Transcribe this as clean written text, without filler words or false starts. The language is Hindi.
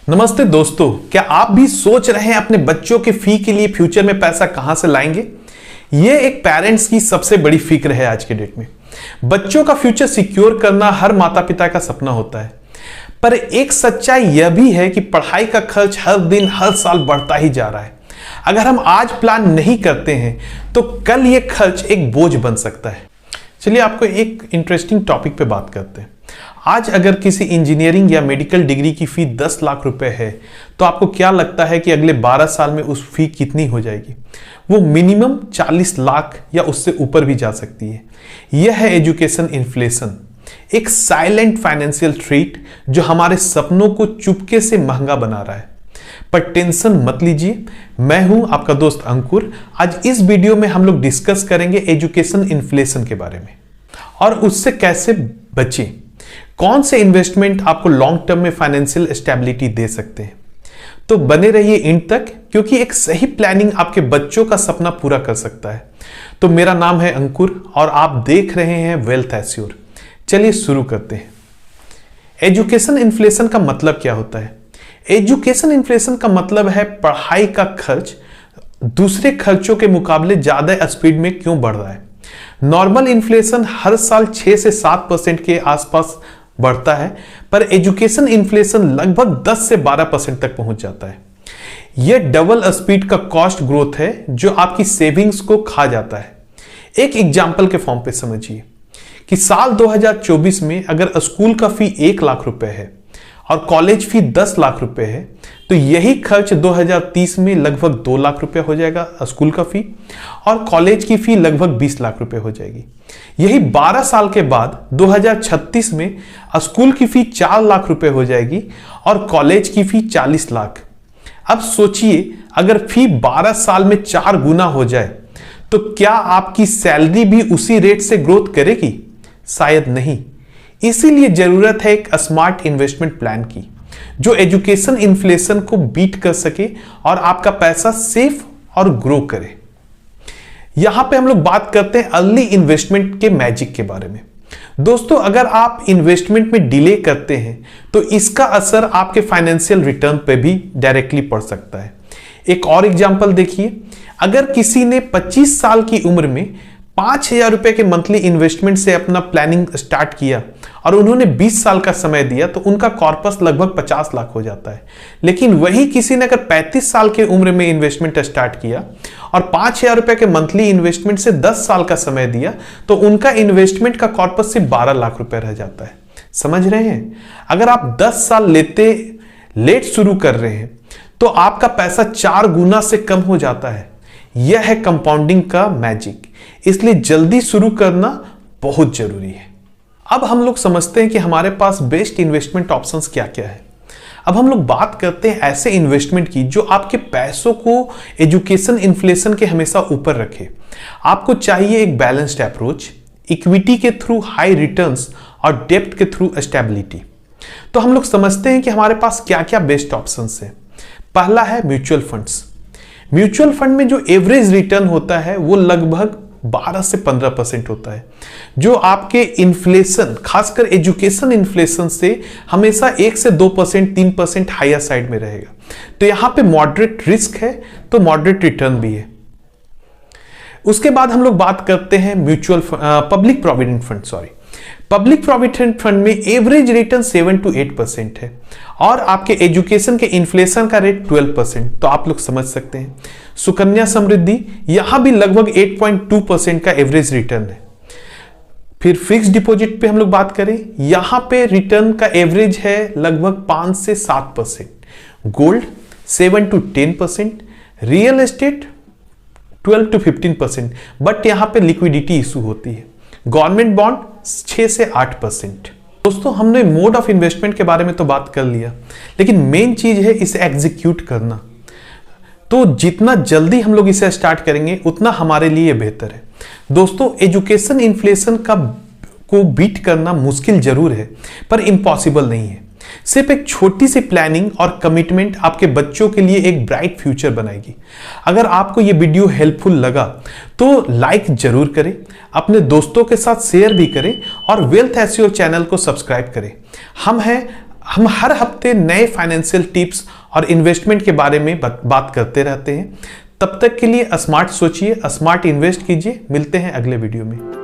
नमस्ते दोस्तों, क्या आप भी सोच रहे हैं अपने बच्चों के फी के लिए फ्यूचर में पैसा कहां से लाएंगे? यह एक पेरेंट्स की सबसे बड़ी फिक्र है आज के डेट में। बच्चों का फ्यूचर सिक्योर करना हर माता पिता का सपना होता है, पर एक सच्चाई यह भी है कि पढ़ाई का खर्च हर दिन हर साल बढ़ता ही जा रहा है। अगर हम आज प्लान नहीं करते हैं तो कल यह खर्च एक बोझ बन सकता है। चलिए आपको एक इंटरेस्टिंग टॉपिक पे बात करते हैं। आज अगर किसी इंजीनियरिंग या मेडिकल डिग्री की फी 10 लाख रुपए है तो आपको क्या लगता है कि अगले 12 साल में उस फी कितनी हो जाएगी? वो मिनिमम 40 लाख या उससे ऊपर भी जा सकती है। यह है एजुकेशन इन्फ्लेशन, एक साइलेंट फाइनेंशियल थ्रेट जो हमारे सपनों को चुपके से महंगा बना रहा है। पर टेंशन मत लीजिए, मैं हूं आपका दोस्त अंकुर। आज इस वीडियो में हम लोग डिस्कस करेंगे एजुकेशन इन्फ्लेशन के बारे में और उससे कैसे बचें। कौन से इन्वेस्टमेंट आपको लॉन्ग टर्म में फाइनेंशियल स्टेबिलिटी दे सकते हैं। तो बने रहिए एंड तक, क्योंकि एक सही प्लानिंग आपके बच्चों का सपना पूरा कर सकता है। तो मेरा नाम है अंकुर और आप देख रहे हैं वेल्थ एश्योर। चलिए शुरू करते हैं। एजुकेशन इन्फ्लेशन का मतलब क्या होता है? एजुकेशन इन्फ्लेशन का मतलब है पढ़ाई का खर्च दूसरे खर्चों के मुकाबले ज्यादा स्पीड में क्यों बढ़ रहा है। नॉर्मल इन्फ्लेशन हर साल 6 से 7% के आसपास बढ़ता है, पर एजुकेशन इन्फ्लेशन लगभग 10 से 12% तक पहुंच जाता है। यह डबल स्पीड का कॉस्ट ग्रोथ है जो आपकी सेविंग्स को खा जाता है। एक एग्जांपल के फॉर्म पे समझिए कि साल 2024 में अगर स्कूल का फी 1 लाख रुपए है और कॉलेज फी 10 लाख रुपए है तो यही खर्च 2030 में लगभग 2 लाख रुपए हो जाएगा स्कूल का फी, और कॉलेज की फी लगभग 20 लाख रुपए हो जाएगी। यही 12 साल के बाद 2036 में स्कूल की फी 4 लाख रुपए हो जाएगी और कॉलेज की फी 40 लाख। अब सोचिए, अगर फी 12 साल में 4 गुना हो जाए तो क्या आपकी सैलरी भी उसी रेट से ग्रोथ करेगी? शायद नहीं। इसीलिए जरूरत है एक स्मार्ट इन्वेस्टमेंट प्लान की जो एजुकेशन इन्फ्लेशन को बीट कर सके और आपका पैसा सेफ और ग्रो करे। यहां पे हम लोग बात करते हैं अर्ली इन्वेस्टमेंट के मैजिक के बारे में। दोस्तों, अगर आप इन्वेस्टमेंट में डिले करते हैं तो इसका असर आपके फाइनेंशियल रिटर्न पे भी डायरेक्टली पड़ सकता है। एक और एग्जांपल देखिए, अगर किसी ने 25 साल की उम्र में 5,000 रुपए के मंथली इन्वेस्टमेंट से अपना प्लानिंग स्टार्ट किया और उन्होंने 20 साल का समय दिया तो उनका कॉर्पस लगभग 50 लाख हो जाता है। लेकिन वही किसी ने अगर 35 साल की उम्र में इन्वेस्टमेंट स्टार्ट किया और 5,000 रुपए के मंथली इन्वेस्टमेंट से 10 साल का समय दिया तो उनका इन्वेस्टमेंट का कॉर्पस सिर्फ 12 लाख रुपए रह जाता है। समझ रहे हैं? अगर आप 10 साल लेट शुरू कर रहे हैं तो आपका पैसा 4 गुना से कम हो जाता है। यह है कंपाउंडिंग का मैजिक, इसलिए जल्दी शुरू करना बहुत जरूरी है। अब हम लोग समझते हैं कि हमारे पास बेस्ट इन्वेस्टमेंट ऑप्शंस क्या क्या है। अब हम लोग बात करते हैं ऐसे इन्वेस्टमेंट की जो आपके पैसों को एजुकेशन इन्फ्लेशन के हमेशा ऊपर रखे। आपको चाहिए एक बैलेंस्ड अप्रोच, इक्विटी के थ्रू हाई रिटर्न्स और डेप्थ के थ्रू स्टेबिलिटी। तो हम लोग समझते हैं कि हमारे पास क्या क्या बेस्ट ऑप्शंस है। पहला है म्यूचुअल फंड्स। म्यूचुअल फंड में जो एवरेज रिटर्न होता है वो लगभग 12 से 15% होता है, जो आपके इन्फ्लेशन, खासकर एजुकेशन इन्फ्लेशन से हमेशा 1 से 2%, 3% हायर साइड में रहेगा। तो यहां पे मॉडरेट रिस्क है तो मॉडरेट रिटर्न भी है। उसके बाद हम लोग बात करते हैं public provident fund. Public provident fund में एवरेज रिटर्न 7 to 8% है और आपके एजुकेशन के इन्फ्लेशन का रेट 12%। तो आप लोग समझ सकते हैं। सुकन्या समृद्धि, यहां भी लगभग 8.2% का एवरेज रिटर्न है। फिर फिक्स्ड डिपॉजिट पे हम लोग बात करें, यहां पे रिटर्न का एवरेज है लगभग 5 से 7%। Gold 7 to 10%, real estate 12 to 15%, but यहां पे लिक्विडिटी इशू होती है। गवर्नमेंट बॉन्ड 6 से 8%। दोस्तों, हमने मोड ऑफ इन्वेस्टमेंट के बारे में तो बात कर लिया, लेकिन मेन चीज है इसे एग्जीक्यूट करना। तो जितना जल्दी हम लोग इसे स्टार्ट करेंगे उतना हमारे लिए बेहतर है। दोस्तों, एजुकेशन इन्फ्लेशन को बीट करना मुश्किल जरूर है पर इम्पॉसिबल नहीं है। सिर्फ एक छोटी सी प्लानिंग और कमिटमेंट आपके बच्चों के लिए एक ब्राइट फ्यूचर बनाएगी। अगर आपको यह वीडियो हेल्पफुल लगा तो लाइक जरूर करें, अपने दोस्तों के साथ शेयर भी करें और वेल्थ एश्योर चैनल को सब्सक्राइब करें। हम हैं हम हर हफ्ते नए फाइनेंशियल टिप्स और इन्वेस्टमेंट के बारे में बात करते रहते हैं। तब तक के लिए स्मार्ट सोचिए, स्मार्ट इन्वेस्ट कीजिए। मिलते हैं अगले वीडियो में।